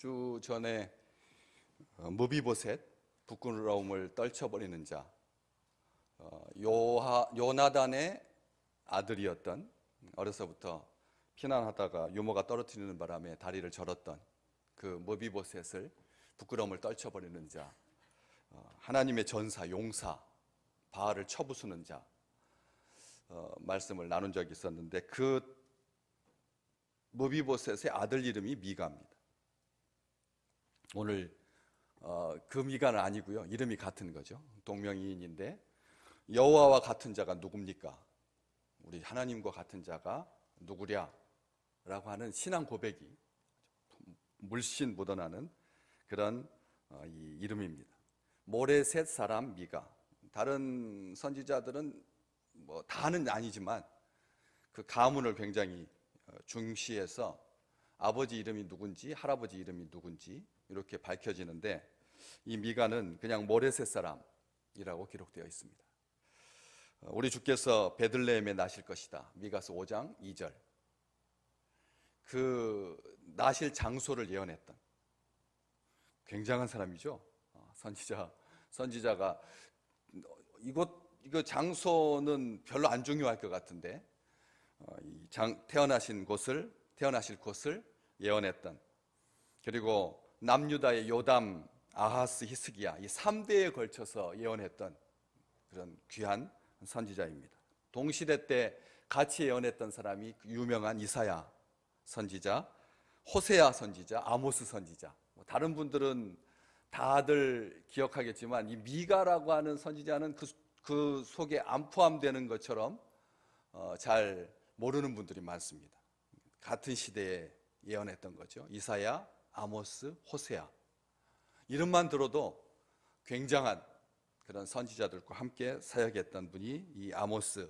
주 전에 무비보셋 부끄러움을 떨쳐버리는 자, 요나단의 아들이었던, 어려서부터 피난하다가 유모가 떨어뜨리는 바람에 다리를 절었던 그 무비보셋을 부끄러움을 떨쳐버리는 자, 하나님의 전사, 용사, 바알을 쳐부수는 자, 말씀을 나눈 적이 있었는데, 그 무비보셋의 아들 이름이 미가입니다. 오늘 그 미가는 아니고요, 이름이 같은 거죠. 동명이인인데, 여호와와 같은 자가 누굽니까? 우리 하나님과 같은 자가 누구랴? 라고 하는 신앙 고백이 물씬 묻어나는 그런 이 이름입니다. 모레셋 사람 미가. 다른 선지자들은 뭐 다는 아니지만 그 가문을 굉장히 중시해서 아버지 이름이 누군지 할아버지 이름이 누군지 이렇게 밝혀지는데, 이 미가는 그냥 모레셋 사람이라고 기록되어 있습니다. 우리 주께서 베들레헴에 나실 것이다, 미가서 5장 2절. 그 나실 장소를 예언했던 굉장한 사람이죠. 선지자가 이거 장소는 별로 안 중요할 것 같은데, 태어나실 곳을 예언했던, 그리고 남유다의 요담, 아하스, 히스기야, 이 3대에 걸쳐서 예언했던 그런 귀한 선지자입니다. 동시대 때 같이 예언했던 사람이 유명한 이사야 선지자, 호세아 선지자, 아모스 선지자. 다른 분들은 다들 기억하겠지만 이 미가라고 하는 선지자는 그 속에 안 포함되는 것처럼 잘 모르는 분들이 많습니다. 같은 시대에 예언했던 거죠. 이사야, 아모스, 호세아. 이름만 들어도 굉장한 그런 선지자들과 함께 사역했던 분이 이 아모스,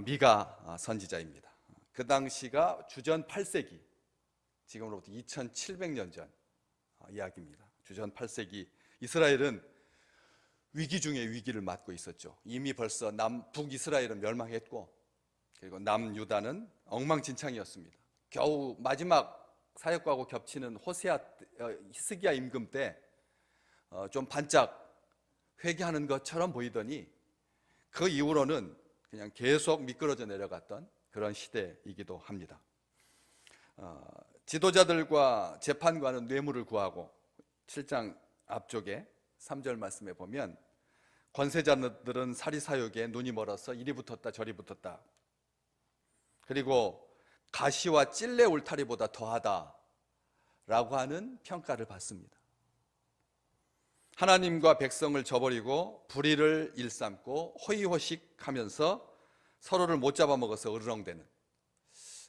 미가 선지자입니다. 그 당시가 주전 8세기, 지금으로부터 2700년 전 이야기입니다. 주전 8세기 이스라엘은 위기 중에 위기를 맞고 있었죠. 이미 벌써 북이스라엘은 멸망했고, 그리고 남유다는 엉망진창이었습니다. 겨우 마지막 사역과고 겹치는 히스기야 임금 때 좀 반짝 회개하는 것처럼 보이더니, 그 이후로는 그냥 계속 미끄러져 내려갔던 그런 시대이기도 합니다. 지도자들과 재판관은 뇌물을 구하고, 7장 앞쪽에 3절 말씀에 보면 권세자들은 사리사욕에 눈이 멀어서 이리 붙었다 저리 붙었다, 그리고 가시와 찔레 울타리보다 더하다 라고 하는 평가를 받습니다. 하나님과 백성을 저버리고 불의를 일삼고 호의호식하면서 서로를 못 잡아먹어서 으르렁대는,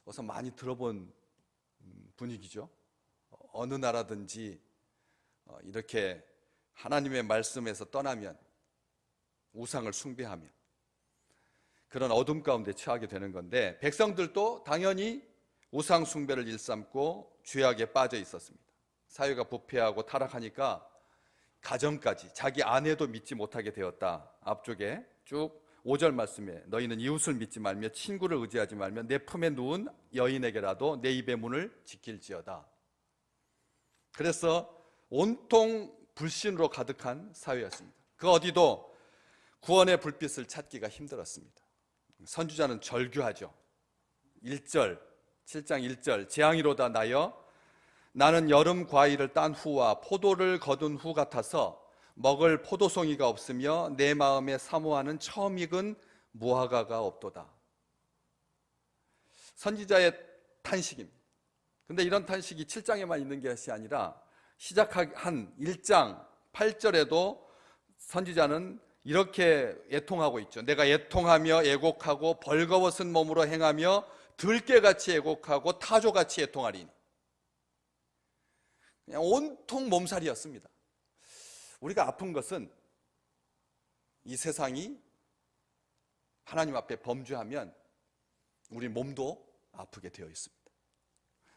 어서 많이 들어본 분위기죠. 어느 나라든지 이렇게 하나님의 말씀에서 떠나면, 우상을 숭배하면 그런 어둠 가운데 처하게 되는 건데, 백성들도 당연히 우상 숭배를 일삼고 죄악에 빠져 있었습니다. 사회가 부패하고 타락하니까 가정까지, 자기 아내도 믿지 못하게 되었다. 앞쪽에 쭉 5절 말씀에 너희는 이웃을 믿지 말며 친구를 의지하지 말며 내 품에 누운 여인에게라도 내 입의 문을 지킬지어다. 그래서 온통 불신으로 가득한 사회였습니다. 그 어디도 구원의 불빛을 찾기가 힘들었습니다. 선지자는 절규하죠. 7장 1절 재앙이로다 나여 나는 여름 과일을 딴 후와 포도를 거둔 후 같아서 먹을 포도송이가 없으며 내 마음에 사모하는 처음 익은 무화과가 없도다. 선지자의 탄식입니다. 근데 이런 탄식이 7장에만 있는 것이 아니라 시작한 1장 8절에도 선지자는 이렇게 애통하고 있죠. 내가 애통하며 애곡하고 벌거벗은 몸으로 행하며 들깨같이 애곡하고 타조같이 애통하리니. 그냥 온통 몸살이었습니다. 우리가 아픈 것은 이 세상이 하나님 앞에 범죄하면 우리 몸도 아프게 되어 있습니다.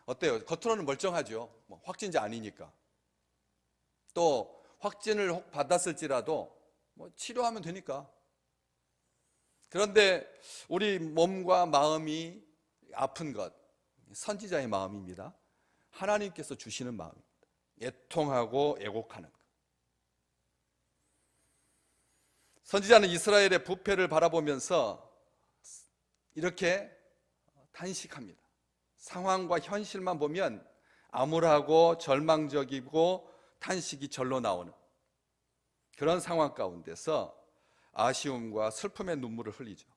어때요? 겉으로는 멀쩡하죠. 확진자 아니니까. 또 확진을 받았을지라도 치료하면 되니까. 그런데 우리 몸과 마음이 아픈 것, 선지자의 마음입니다. 하나님께서 주시는 마음입니다. 애통하고 애곡하는 것. 선지자는 이스라엘의 부패를 바라보면서 이렇게 탄식합니다. 상황과 현실만 보면 암울하고 절망적이고 탄식이 절로 나오는 그런 상황 가운데서 아쉬움과 슬픔의 눈물을 흘리죠.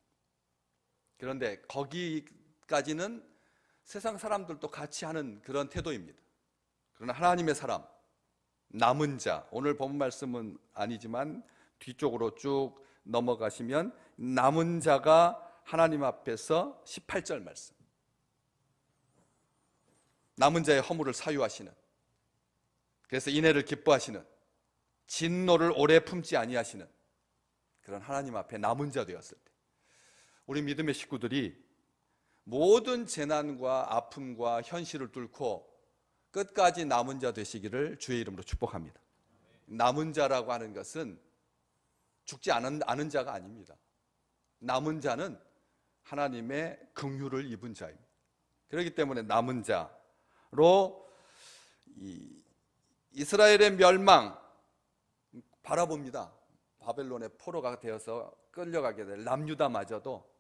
그런데 거기까지는 세상 사람들도 같이 하는 그런 태도입니다. 그러나 하나님의 사람, 남은 자, 오늘 본 말씀은 아니지만 뒤쪽으로 쭉 넘어가시면 남은 자가 하나님 앞에서 18절 말씀, 남은 자의 허물을 사유하시는, 그래서 인애를 기뻐하시는, 진노를 오래 품지 아니하시는 그런 하나님 앞에 남은 자 되었을 때 우리 믿음의 식구들이 모든 재난과 아픔과 현실을 뚫고 끝까지 남은 자 되시기를 주의 이름으로 축복합니다. 남은 자라고 하는 것은 죽지 않은 자가 아닙니다. 남은 자는 하나님의 긍휼을 입은 자입니다. 그렇기 때문에 남은 자로 이스라엘의 멸망 바라봅니다. 바벨론의 포로가 되어서 끌려가게 될 남유다마저도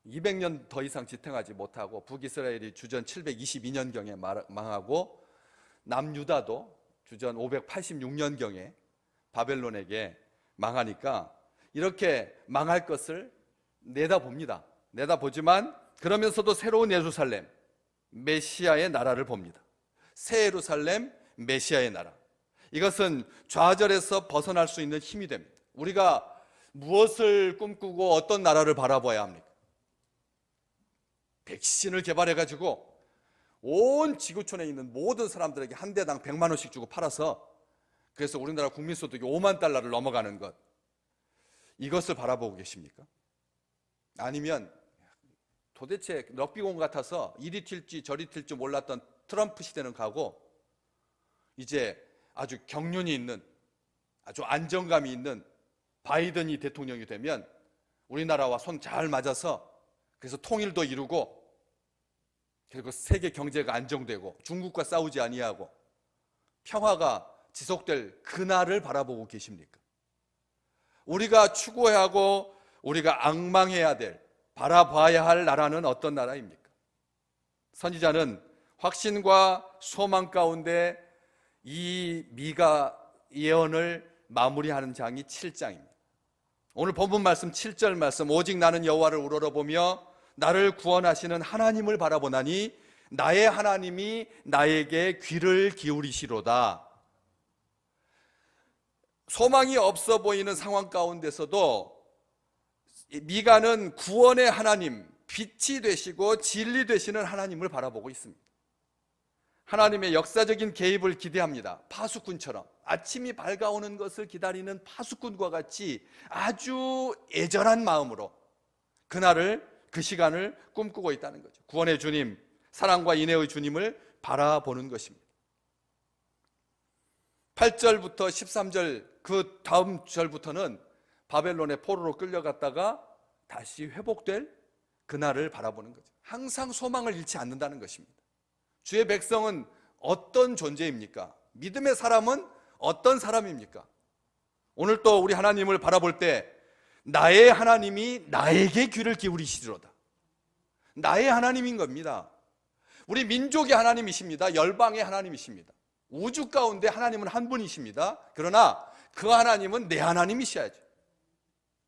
200년 더 이상 지탱하지 못하고 북이스라엘이 주전 722년경에 망하고 남유다도 주전 586년경에 바벨론에게 망하니까 이렇게 망할 것을 내다봅니다. 내다보지만 그러면서도 새로운 예루살렘, 메시아의 나라를 봅니다. 새 예루살렘, 메시아의 나라. 이것은 좌절에서 벗어날 수 있는 힘이 됩니다. 우리가 무엇을 꿈꾸고 어떤 나라를 바라봐야 합니까? 백신을 개발해가지고 온 지구촌에 있는 모든 사람들에게 한 대당 100만 원씩 주고 팔아서 그래서 우리나라 국민소득이 5만 달러를 넘어가는 것, 이것을 바라보고 계십니까? 아니면 도대체 럭비공 같아서 이리 튈지 저리 튈지 몰랐던 트럼프 시대는 가고 이제 아주 경륜이 있는, 아주 안정감이 있는 바이든이 대통령이 되면 우리나라와 손 잘 맞아서 그래서 통일도 이루고 그리고 세계 경제가 안정되고 중국과 싸우지 아니하고 평화가 지속될 그날을 바라보고 계십니까? 우리가 추구하고 우리가 앙망해야 될, 바라봐야 할 나라는 어떤 나라입니까? 선지자는 확신과 소망 가운데 이 미가 예언을 마무리하는 장이 7장입니다. 오늘 본문 말씀 7절 말씀, 오직 나는 여호와를 우러러보며 나를 구원하시는 하나님을 바라보나니 나의 하나님이 나에게 귀를 기울이시로다. 소망이 없어 보이는 상황 가운데서도 미가는 구원의 하나님, 빛이 되시고 진리 되시는 하나님을 바라보고 있습니다. 하나님의 역사적인 개입을 기대합니다. 파수꾼처럼 아침이 밝아오는 것을 기다리는 파수꾼과 같이 아주 애절한 마음으로 그날을, 그 시간을 꿈꾸고 있다는 거죠. 구원의 주님, 사랑과 인애의 주님을 바라보는 것입니다. 8절부터 13절 그 다음 절부터는 바벨론의 포로로 끌려갔다가 다시 회복될 그날을 바라보는 거죠. 항상 소망을 잃지 않는다는 것입니다. 주의 백성은 어떤 존재입니까? 믿음의 사람은 어떤 사람입니까? 오늘 또 우리 하나님을 바라볼 때 나의 하나님이 나에게 귀를 기울이시리로다. 나의 하나님인 겁니다. 우리 민족의 하나님이십니다. 열방의 하나님이십니다. 우주 가운데 하나님은 한 분이십니다. 그러나 그 하나님은 내 하나님이셔야죠.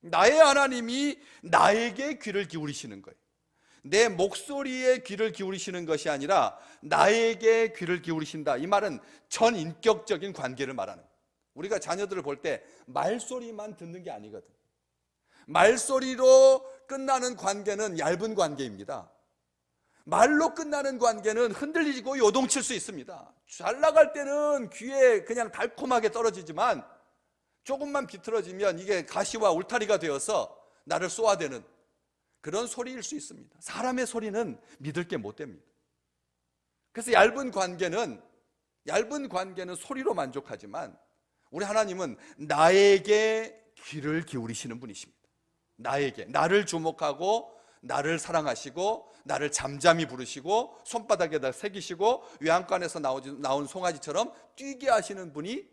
나의 하나님이 나에게 귀를 기울이시는 거예요. 내 목소리에 귀를 기울이시는 것이 아니라 나에게 귀를 기울이신다. 이 말은 전인격적인 관계를 말하는 거예요. 우리가 자녀들을 볼 때 말소리만 듣는 게 아니거든. 말소리로 끝나는 관계는 얇은 관계입니다. 말로 끝나는 관계는 흔들리고 요동칠 수 있습니다. 잘 나갈 때는 귀에 그냥 달콤하게 떨어지지만 조금만 비틀어지면 이게 가시와 울타리가 되어서 나를 쏘아대는 그런 소리일 수 있습니다. 사람의 소리는 믿을 게 못 됩니다. 그래서 얇은 관계는 소리로 만족하지만 우리 하나님은 나에게 귀를 기울이시는 분이십니다. 나에게, 나를 주목하고 나를 사랑하시고 나를 잠잠히 부르시고 손바닥에다 새기시고 외양간에서 나온 송아지처럼 뛰게 하시는 분이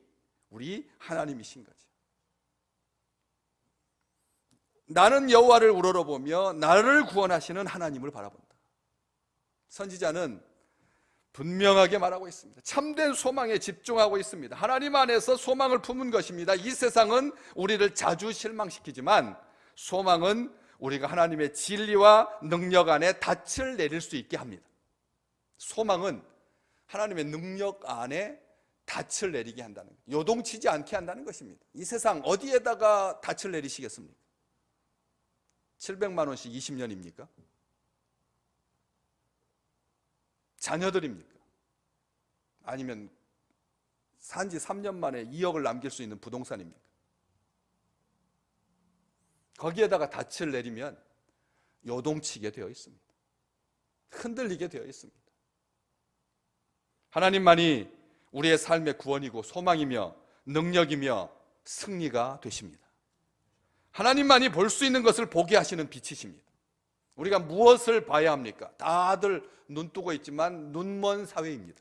우리 하나님이신 거죠. 나는 여호와를 우러러보며 나를 구원하시는 하나님을 바라본다. 선지자는 분명하게 말하고 있습니다. 참된 소망에 집중하고 있습니다. 하나님 안에서 소망을 품은 것입니다. 이 세상은 우리를 자주 실망시키지만 소망은 우리가 하나님의 진리와 능력 안에 닻을 내릴 수 있게 합니다. 소망은 하나님의 능력 안에 닻을 내리게 한다는 거예요. 요동치지 않게 한다는 것입니다. 이 세상 어디에다가 닻을 내리시겠습니까? 700만 원씩 20년입니까? 자녀들입니까? 아니면 산지 3년 만에 2억을 남길 수 있는 부동산입니까? 거기에다가 닻을 내리면 요동치게 되어 있습니다. 흔들리게 되어 있습니다. 하나님만이 우리의 삶의 구원이고 소망이며 능력이며 승리가 되십니다. 하나님만이 볼 수 있는 것을 보게 하시는 빛이십니다. 우리가 무엇을 봐야 합니까? 다들 눈 뜨고 있지만 눈먼 사회입니다.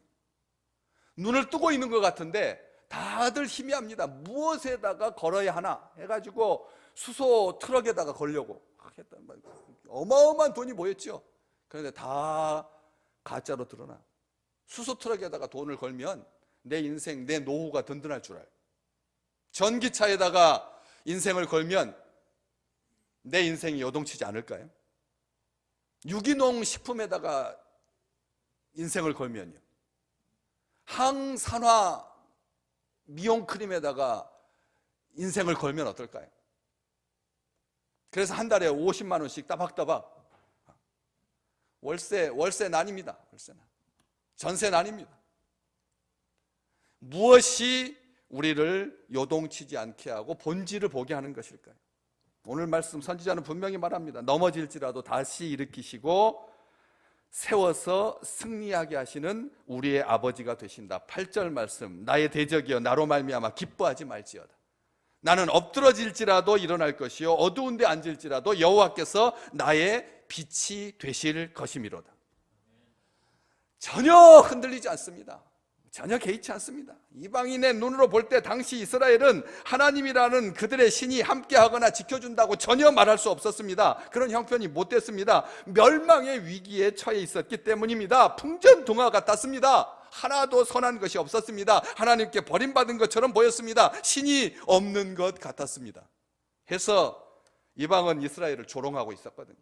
눈을 뜨고 있는 것 같은데 다들 희미합니다. 무엇에다가 걸어야 하나 해가지고 수소 트럭에다가 걸려고 했단 말이에요. 어마어마한 돈이 모였죠. 그런데 다 가짜로 드러나. 수소 트럭에다가 돈을 걸면 내 인생, 내 노후가 든든할 줄 알아요. 전기차에다가 인생을 걸면 내 인생이 요동치지 않을까요? 유기농 식품에다가 인생을 걸면요, 항산화 미용 크림에다가 인생을 걸면 어떨까요? 그래서 한 달에 50만 원씩 따박따박 월세 난입니다. 월세 난. 전세 난입니다. 무엇이 우리를 요동치지 않게 하고 본질을 보게 하는 것일까요? 오늘 말씀 선지자는 분명히 말합니다. 넘어질지라도 다시 일으키시고 세워서 승리하게 하시는 우리의 아버지가 되신다. 8절 말씀, 나의 대적이여 나로 말미암아 기뻐하지 말지어다. 나는 엎드러질지라도 일어날 것이요 어두운 데 앉을지라도 여호와께서 나의 빛이 되실 것이미로다. 전혀 흔들리지 않습니다. 전혀 개의치 않습니다. 이방인의 눈으로 볼 때 당시 이스라엘은 하나님이라는 그들의 신이 함께하거나 지켜준다고 전혀 말할 수 없었습니다. 그런 형편이 못 됐습니다. 멸망의 위기에 처해 있었기 때문입니다. 풍전등화 같았습니다. 하나도 선한 것이 없었습니다. 하나님께 버림받은 것처럼 보였습니다. 신이 없는 것 같았습니다. 해서 이방은 이스라엘을 조롱하고 있었거든요.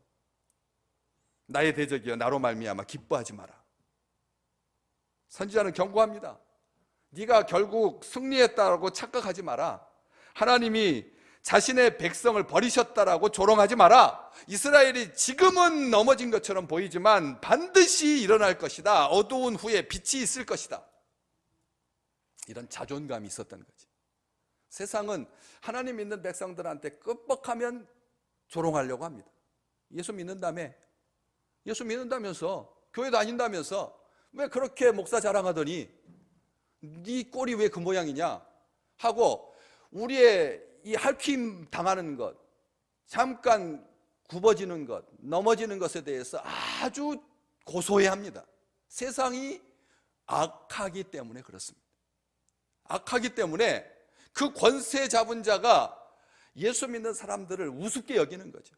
나의 대적이여 나로 말미암아 기뻐하지 마라. 선지자는 경고합니다. 네가 결국 승리했다라고 착각하지 마라. 하나님이 자신의 백성을 버리셨다라고 조롱하지 마라. 이스라엘이 지금은 넘어진 것처럼 보이지만 반드시 일어날 것이다. 어두운 후에 빛이 있을 것이다. 이런 자존감이 있었던 거지. 세상은 하나님 믿는 백성들한테 끄뻑하면 조롱하려고 합니다. 예수 믿는다며, 예수 믿는다면서, 교회 다닌다면서 왜 그렇게 목사 자랑하더니 네 꼴이 왜 그 모양이냐 하고 우리의 이 핥힘 당하는 것, 잠깐 굽어지는 것, 넘어지는 것에 대해서 아주 고소해합니다. 세상이 악하기 때문에 그렇습니다. 악하기 때문에 그 권세 잡은 자가 예수 믿는 사람들을 우습게 여기는 거죠.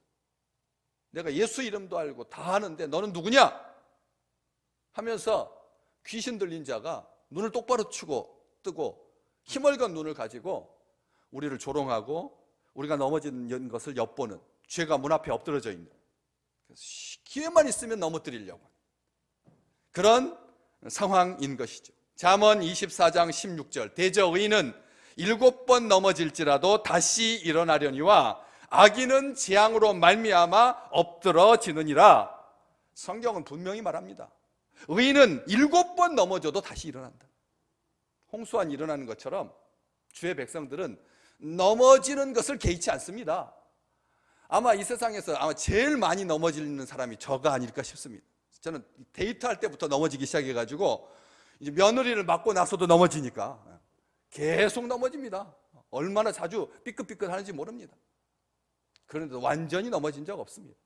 내가 예수 이름도 알고 다 아는데 너는 누구냐? 하면서 귀신 들린 자가 눈을 똑바로 뜨고 힘을건 눈을 가지고 우리를 조롱하고 우리가 넘어진 것을 엿보는, 죄가 문 앞에 엎드러져 있는, 기회만 있으면 넘어뜨리려고 그런 상황인 것이죠. 잠언 24장 16절, 대저 의인은 7번 넘어질지라도 다시 일어나려니와 악인은 재앙으로 말미암아 엎드러지느니라. 성경은 분명히 말합니다. 의인은 7번 넘어져도 다시 일어난다. 홍수환 일어나는 것처럼 주의 백성들은 넘어지는 것을 개의치 않습니다. 아마 이 세상에서 아마 제일 많이 넘어지는 사람이 저가 아닐까 싶습니다. 저는 데이트할 때부터 넘어지기 시작해가지고 이제 며느리를 맡고 나서도 넘어지니까 계속 넘어집니다. 얼마나 자주 삐끗삐끗 하는지 모릅니다. 그런데 완전히 넘어진 적 없습니다.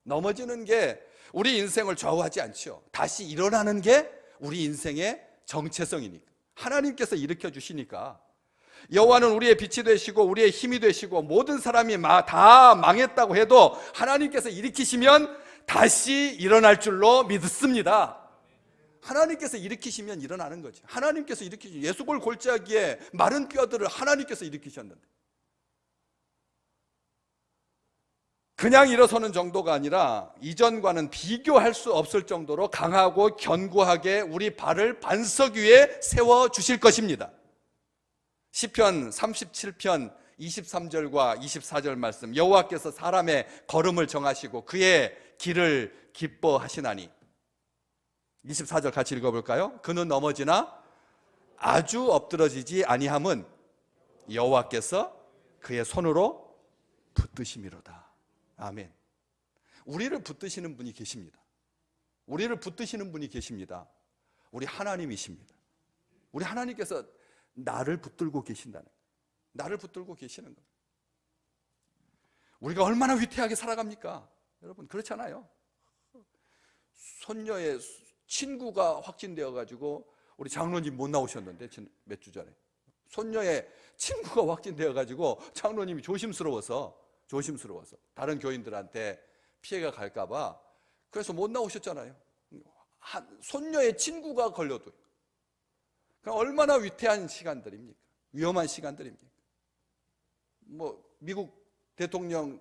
넘어지는 게 우리 인생을 좌우하지 않죠. 다시 일어나는 게 우리 인생의 정체성이니까. 하나님께서 일으켜 주시니까. 여호와는 우리의 빛이 되시고 우리의 힘이 되시고 모든 사람이 다 망했다고 해도 하나님께서 일으키시면 다시 일어날 줄로 믿습니다. 하나님께서 일으키시면 일어나는 거죠. 하나님께서 일으키신 예수골 골짜기에 마른 뼈들을 하나님께서 일으키셨는데, 그냥 일어서는 정도가 아니라 이전과는 비교할 수 없을 정도로 강하고 견고하게 우리 발을 반석 위에 세워 주실 것입니다. 시편 37편 23절과 24절 말씀, 여호와께서 사람의 걸음을 정하시고 그의 길을 기뻐하시나니. 24절 같이 읽어볼까요? 그는 넘어지나 아주 엎드러지지 아니함은 여호와께서 그의 손으로 붙드심이로다. 아멘. 우리를 붙드시는 분이 계십니다. 우리를 붙드시는 분이 계십니다. 우리 하나님이십니다. 우리 하나님께서 나를 붙들고 계신다는 거예요. 나를 붙들고 계시는 거예요. 우리가 얼마나 위태하게 살아갑니까? 여러분, 그렇잖아요. 손녀의 친구가 확진되어 가지고 우리 장로님 못 나오셨는데 몇 주 전에 손녀의 친구가 확진되어 가지고 장로님이 조심스러워서 다른 교인들한테 피해가 갈까 봐 그래서 못 나오셨잖아요. 손녀의 친구가 걸려도. 얼마나 위태한 시간들입니까? 위험한 시간들입니까? 미국 대통령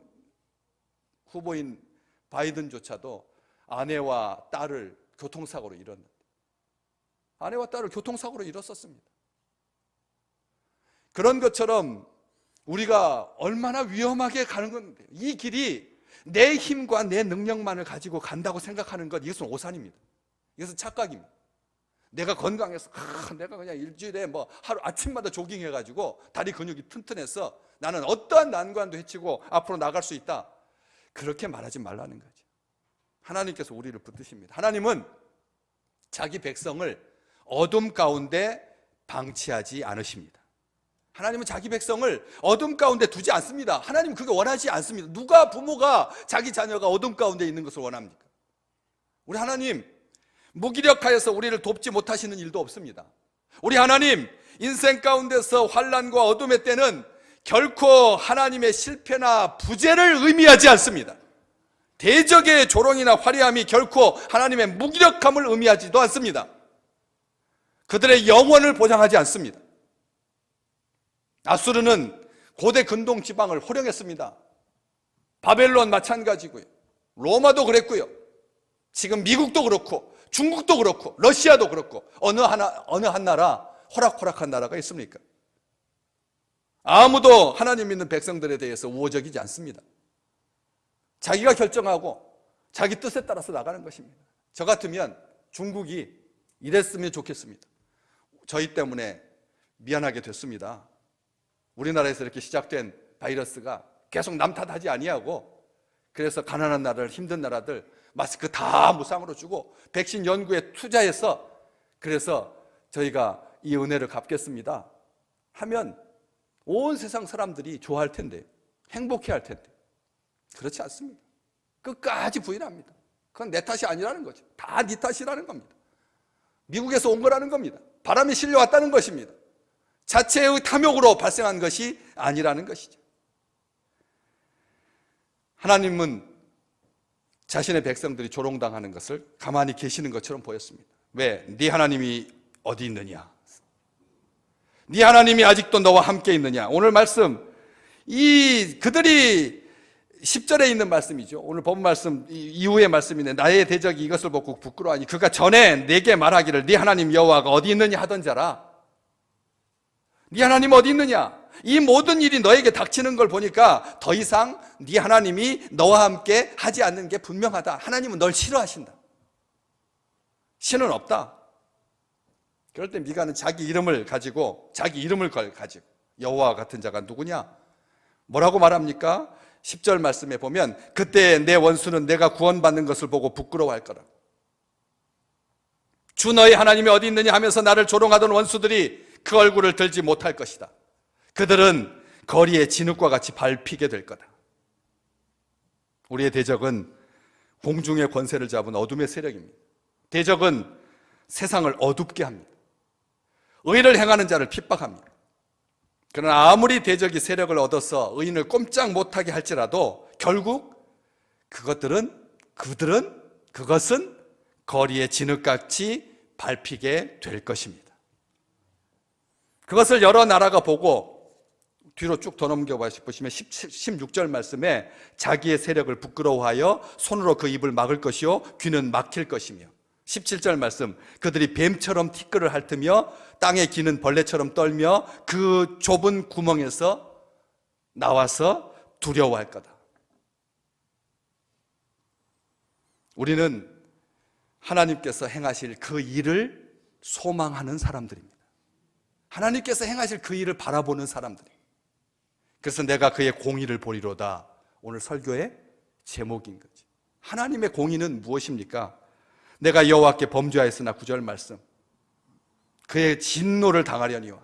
후보인 바이든조차도 아내와 딸을 교통사고로 잃었는데, 아내와 딸을 교통사고로 잃었었습니다. 그런 것처럼 우리가 얼마나 위험하게 가는 건데, 이 길이 내 힘과 내 능력만을 가지고 간다고 생각하는 것, 이것은 오산입니다. 이것은 착각입니다. 내가 건강해서 내가 그냥 일주일에 하루 아침마다 조깅해가지고 다리 근육이 튼튼해서 나는 어떠한 난관도 헤치고 앞으로 나갈 수 있다, 그렇게 말하지 말라는 거죠. 하나님께서 우리를 붙드십니다. 하나님은 자기 백성을 어둠 가운데 방치하지 않으십니다. 하나님은 자기 백성을 어둠 가운데 두지 않습니다. 하나님은 그게 원하지 않습니다. 누가 부모가 자기 자녀가 어둠 가운데 있는 것을 원합니까? 우리 하나님 무기력하여서 우리를 돕지 못하시는 일도 없습니다. 우리 하나님 인생 가운데서 환난과 어둠의 때는 결코 하나님의 실패나 부재를 의미하지 않습니다. 대적의 조롱이나 화려함이 결코 하나님의 무기력함을 의미하지도 않습니다. 그들의 영원을 보장하지 않습니다. 아수르는 고대 근동 지방을 호령했습니다. 바벨론 마찬가지고요. 로마도 그랬고요. 지금 미국도 그렇고 중국도 그렇고 러시아도 그렇고 어느 한 나라 호락호락한 나라가 있습니까? 아무도 하나님 믿는 백성들에 대해서 우호적이지 않습니다. 자기가 결정하고 자기 뜻에 따라서 나가는 것입니다. 저 같으면 중국이 이랬으면 좋겠습니다. 저희 때문에 미안하게 됐습니다. 우리나라에서 이렇게 시작된 바이러스가 계속 남 탓하지 아니하고, 그래서 가난한 나라들, 힘든 나라들 마스크 다 무상으로 주고 백신 연구에 투자해서, 그래서 저희가 이 은혜를 갚겠습니다 하면 온 세상 사람들이 좋아할 텐데, 행복해할 텐데, 그렇지 않습니다. 끝까지 부인합니다. 그건 내 탓이 아니라는 거죠. 다 네 탓이라는 겁니다. 미국에서 온 거라는 겁니다. 바람이 실려왔다는 것입니다. 자체의 탐욕으로 발생한 것이 아니라는 것이죠. 하나님은 자신의 백성들이 조롱당하는 것을 가만히 계시는 것처럼 보였습니다. 왜? 네 하나님이 어디 있느냐? 네 하나님이 아직도 너와 함께 있느냐? 오늘 말씀, 그들이 10절에 있는 말씀이죠. 오늘 본 말씀 이후의 말씀인데, 나의 대적이 이것을 보고 부끄러워하니 그가 전에 내게 말하기를 네 하나님 여호와가 어디 있느냐 하던 자라. 네 하나님 어디 있느냐? 이 모든 일이 너에게 닥치는 걸 보니까 더 이상 네 하나님이 너와 함께 하지 않는 게 분명하다. 하나님은 널 싫어하신다. 신은 없다. 그럴 때 미가는 자기 이름을 가지고 여호와 같은 자가 누구냐? 뭐라고 말합니까? 10절 말씀에 보면 그때 내 원수는 내가 구원받는 것을 보고 부끄러워할 거라. 주 너희 하나님이 어디 있느냐 하면서 나를 조롱하던 원수들이 그 얼굴을 들지 못할 것이다. 그들은 거리에 진흙과 같이 밟히게 될 거다. 우리의 대적은 공중의 권세를 잡은 어둠의 세력입니다. 대적은 세상을 어둡게 합니다. 의를 행하는 자를 핍박합니다. 그러나 아무리 대적이 세력을 얻어서 의인을 꼼짝 못하게 할지라도 결국 그것은 거리의 진흙같이 밟히게 될 것입니다. 그것을 여러 나라가 보고 뒤로 쭉 더 넘겨봐 보시면 16절 말씀에 자기의 세력을 부끄러워하여 손으로 그 입을 막을 것이요 귀는 막힐 것이며 17절 말씀 그들이 뱀처럼 티끌을 핥으며 땅에 기는 벌레처럼 떨며 그 좁은 구멍에서 나와서 두려워할 거다. 우리는 하나님께서 행하실 그 일을 소망하는 사람들입니다. 하나님께서 행하실 그 일을 바라보는 사람들입니다. 그래서 내가 그의 공의를 보리로다. 오늘 설교의 제목인 거지. 하나님의 공의는 무엇입니까? 내가 여호와께 범죄하였으나 9절 말씀 그의 진노를 당하려니와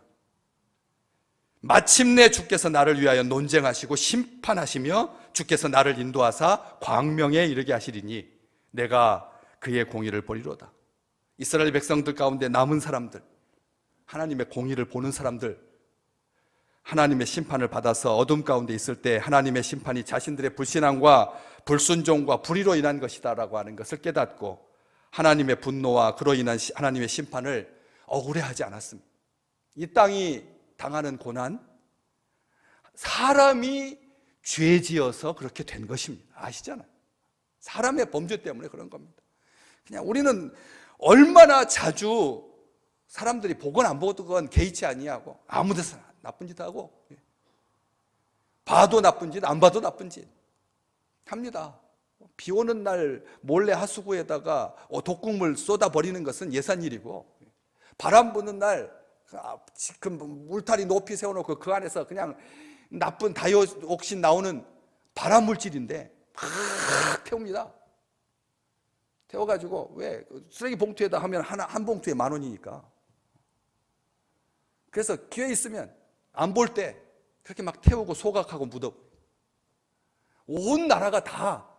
마침내 주께서 나를 위하여 논쟁하시고 심판하시며 주께서 나를 인도하사 광명에 이르게 하시리니 내가 그의 공의를 보리로다. 이스라엘 백성들 가운데 남은 사람들, 하나님의 공의를 보는 사람들, 하나님의 심판을 받아서 어둠 가운데 있을 때 하나님의 심판이 자신들의 불신앙과 불순종과 불의로 인한 것이다라고 하는 것을 깨닫고 하나님의 분노와 그로 인한 하나님의 심판을 억울해하지 않았습니다. 이 땅이 당하는 고난, 사람이 죄지어서 그렇게 된 것입니다. 아시잖아요. 사람의 범죄 때문에 그런 겁니다. 그냥 우리는 얼마나 자주 사람들이 보건 안 보건 개의치 아니하고 아무 데서나 나쁜 짓 하고 봐도 나쁜 짓 안 봐도 나쁜 짓 합니다. 비 오는 날 몰래 하수구에다가 독국물 쏟아버리는 것은 예산일이고 바람 부는 날 그 물타리 높이 세워놓고 그 안에서 그냥 나쁜 다이옥신 나오는 발암물질인데 팍 태웁니다. 태워가지고 왜 쓰레기 봉투에다 하면 한 봉투에 10,000원이니까. 그래서 기회 있으면 안 볼 때 그렇게 막 태우고 소각하고 묻어. 온 나라가 다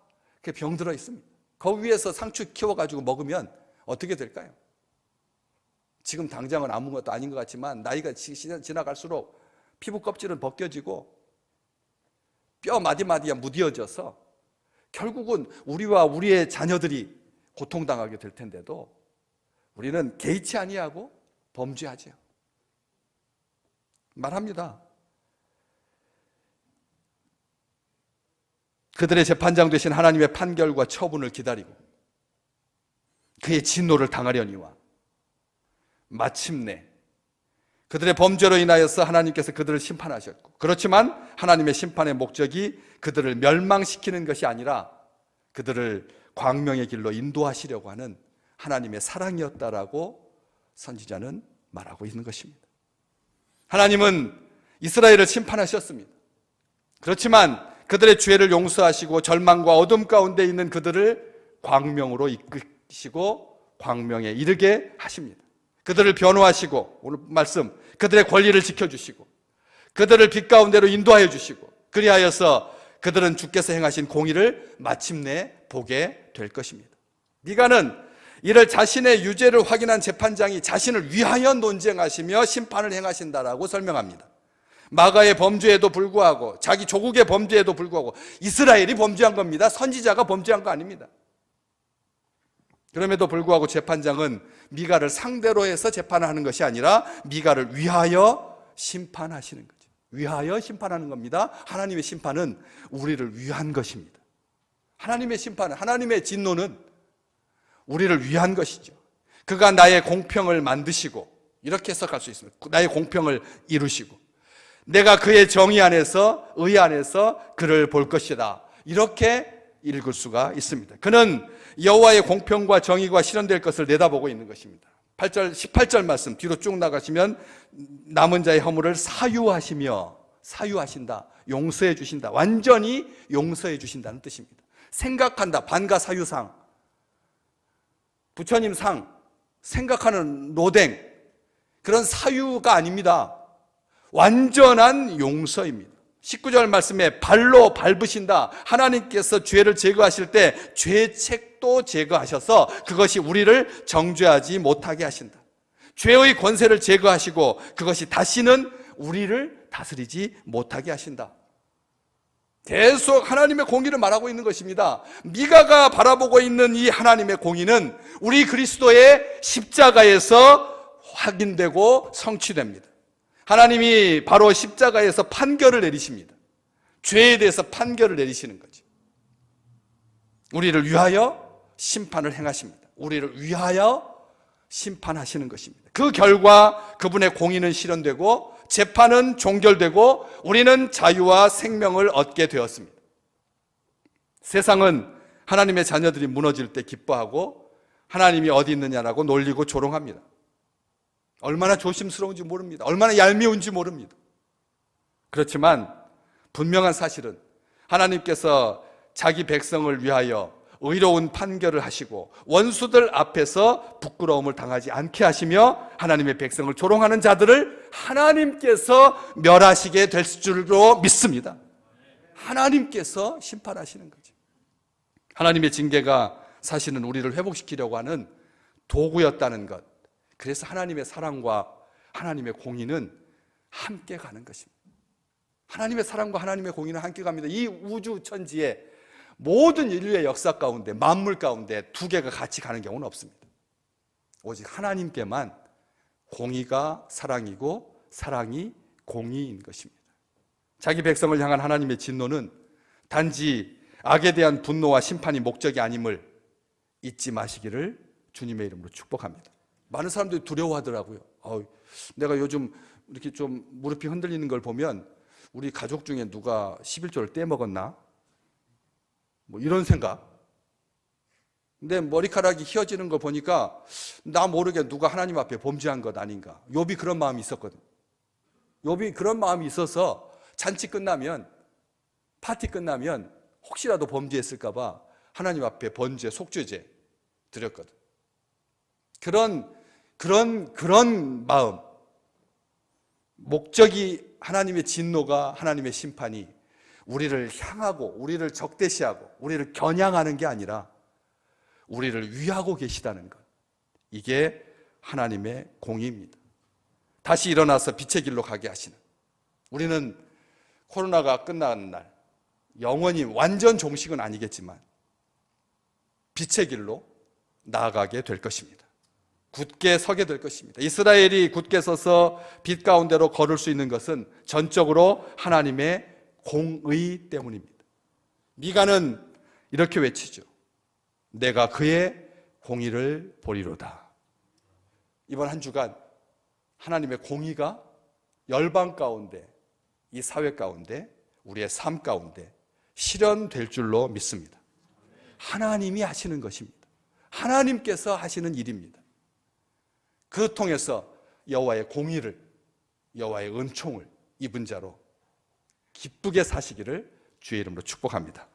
병들어 있습니다. 거기 위에서 상추 키워가지고 먹으면 어떻게 될까요? 지금 당장은 아무것도 아닌 것 같지만 나이가 지나갈수록 피부 껍질은 벗겨지고 뼈 마디마디가 무뎌져서 결국은 우리와 우리의 자녀들이 고통당하게 될 텐데도 우리는 개의치 아니하고 범죄하죠. 말합니다. 그들의 재판장 되신 하나님의 판결과 처분을 기다리고 그의 진노를 당하려니와 마침내 그들의 범죄로 인하여서 하나님께서 그들을 심판하셨고 그렇지만 하나님의 심판의 목적이 그들을 멸망시키는 것이 아니라 그들을 광명의 길로 인도하시려고 하는 하나님의 사랑이었다라고 선지자는 말하고 있는 것입니다. 하나님은 이스라엘을 심판하셨습니다. 그렇지만 그들의 죄를 용서하시고 절망과 어둠 가운데 있는 그들을 광명으로 이끄시고 광명에 이르게 하십니다. 그들을 변호하시고 오늘 말씀 그들의 권리를 지켜주시고 그들을 빛 가운데로 인도하여 주시고 그리하여서 그들은 주께서 행하신 공의를 마침내 보게 될 것입니다. 미가는 이를 자신의 유죄를 확인한 재판장이 자신을 위하여 논쟁하시며 심판을 행하신다라고 설명합니다. 마가의 범죄에도 불구하고 자기 조국의 범죄에도 불구하고 이스라엘이 범죄한 겁니다. 선지자가 범죄한 거 아닙니다. 그럼에도 불구하고 재판장은 미가를 상대로 해서 재판을 하는 것이 아니라 미가를 위하여 심판하시는 거죠. 위하여 심판하는 겁니다. 하나님의 심판은 우리를 위한 것입니다. 하나님의 심판은, 하나님의 진노는 우리를 위한 것이죠. 그가 나의 공평을 만드시고, 이렇게 해석할 수 있습니다. 나의 공평을 이루시고 내가 그의 정의 안에서, 의 안에서 그를 볼 것이다, 이렇게 읽을 수가 있습니다. 그는 여호와의 공평과 정의가 실현될 것을 내다보고 있는 것입니다. 18절 말씀 뒤로 쭉 나가시면 남은 자의 허물을 사유하시며, 사유하신다, 용서해 주신다, 완전히 용서해 주신다는 뜻입니다. 생각한다, 반가사유상, 부처님 상, 생각하는 노댕, 그런 사유가 아닙니다. 완전한 용서입니다. 19절 말씀에 발로 밟으신다. 하나님께서 죄를 제거하실 때 죄책도 제거하셔서 그것이 우리를 정죄하지 못하게 하신다. 죄의 권세를 제거하시고 그것이 다시는 우리를 다스리지 못하게 하신다. 계속 하나님의 공의를 말하고 있는 것입니다. 미가가 바라보고 있는 이 하나님의 공의는 우리 그리스도의 십자가에서 확인되고 성취됩니다. 하나님이 바로 십자가에서 판결을 내리십니다. 죄에 대해서 판결을 내리시는 거죠. 우리를 위하여 심판을 행하십니다. 우리를 위하여 심판하시는 것입니다. 그 결과 그분의 공의는 실현되고 재판은 종결되고 우리는 자유와 생명을 얻게 되었습니다. 세상은 하나님의 자녀들이 무너질 때 기뻐하고 하나님이 어디 있느냐라고 놀리고 조롱합니다. 얼마나 조심스러운지 모릅니다. 얼마나 얄미운지 모릅니다. 그렇지만 분명한 사실은 하나님께서 자기 백성을 위하여 의로운 판결을 하시고 원수들 앞에서 부끄러움을 당하지 않게 하시며 하나님의 백성을 조롱하는 자들을 하나님께서 멸하시게 될 줄로 믿습니다. 하나님께서 심판하시는 거죠. 하나님의 징계가 사실은 우리를 회복시키려고 하는 도구였다는 것. 그래서 하나님의 사랑과 하나님의 공의는 함께 가는 것입니다. 하나님의 사랑과 하나님의 공의는 함께 갑니다. 이 우주 천지에 모든 인류의 역사 가운데 만물 가운데 두 개가 같이 가는 경우는 없습니다. 오직 하나님께만 공의가 사랑이고 사랑이 공의인 것입니다. 자기 백성을 향한 하나님의 진노는 단지 악에 대한 분노와 심판이 목적이 아님을 잊지 마시기를 주님의 이름으로 축복합니다. 많은 사람들이 두려워하더라고요. 내가 요즘 이렇게 좀 무릎이 흔들리는 걸 보면 우리 가족 중에 누가 11조를 떼먹었나? 뭐 이런 생각. 근데 머리카락이 휘어지는 거 보니까 나 모르게 누가 하나님 앞에 범죄한 것 아닌가. 욥이 그런 마음이 있었거든. 욥이 그런 마음이 있어서 잔치 끝나면, 파티 끝나면 혹시라도 범죄했을까 봐 하나님 앞에 번제, 속죄제 드렸거든. 그런 마음, 목적이 하나님의 진노가, 하나님의 심판이 우리를 향하고 우리를 적대시하고 우리를 겨냥하는 게 아니라 우리를 위하고 계시다는 것. 이게 하나님의 공의입니다. 다시 일어나서 빛의 길로 가게 하시는. 우리는 코로나가 끝나는 날 영원히 완전 종식은 아니겠지만 빛의 길로 나아가게 될 것입니다. 굳게 서게 될 것입니다. 이스라엘이 굳게 서서 빛 가운데로 걸을 수 있는 것은 전적으로 하나님의 공의 때문입니다. 미가는 이렇게 외치죠. 내가 그의 공의를 보리로다. 이번 한 주간 하나님의 공의가 열방 가운데, 이 사회 가운데, 우리의 삶 가운데 실현될 줄로 믿습니다. 하나님이 하시는 것입니다. 하나님께서 하시는 일입니다. 그 통해서 여호와의 공의를, 여호와의 은총을 입은 자로 기쁘게 사시기를 주의 이름으로 축복합니다.